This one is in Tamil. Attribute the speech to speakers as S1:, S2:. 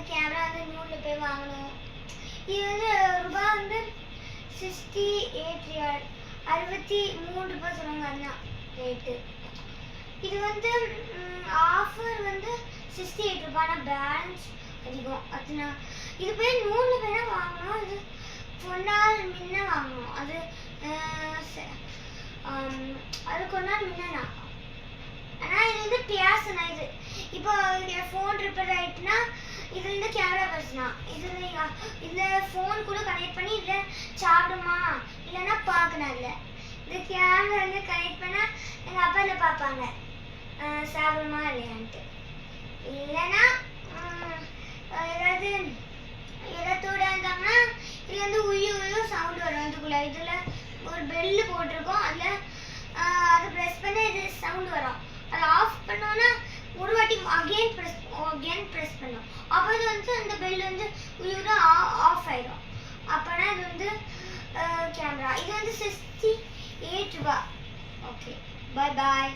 S1: கேமரா வந்து நூலில் போய் வாங்கணும். இது வந்து ரூபா வந்து 68 ரியால், 63 ரூபாய் சொன்னாங்க. அதுதான் ரேட்டு. இது வந்து ஆஃபர் வந்து 68 ரூபாய், ஆனால் பேலன்ஸ் அதிகம். அதுனா இது போய் நூலில் போய் தான் வாங்கணும். இது கொண்டால் முன்ன வாங்கணும். அது கொஞ்ச நாள் முன்னா. ஆனால் இது வந்து பேசனா. இது இப்போ ஃபோன் ரிப்பேர் ஆயிட்டுனா இது வந்து கேமரா பேசினா. இதில் ஃபோன் கூட கனெக்ட் பண்ணி இதில் சாப்பிடுமா இல்லைன்னா பார்க்கணும். இல்லை இந்த கேமரா வந்து கனெக்ட் பண்ணால் எங்கள் அப்பா இதில் பார்ப்பாங்க சாப்பிடுமா இல்லையான்ட்டு. இல்லைன்னா ஏதாவது இடத்தோட இருந்தாங்கன்னா இது வந்து உயு சவுண்ட் வரும். இதுக்குள்ள இதில் ஒரு பெல்லு போட்டிருக்கோம். அதில் அதை ப்ரெஸ் பண்ண இது சவுண்ட் வரும். அதை ஆஃப் பண்ணோன்னா ஒரு வாட்டி அகெயின் ப்ரெஸ் பண்ணும். அப்போ இது வந்து அந்த பெல் வந்து உயிரோட ஆஃப் ஆயிடும். அப்போனா இது வந்து கேமரா. இது வந்து 68 ரூபா. ஓகே, பாய்.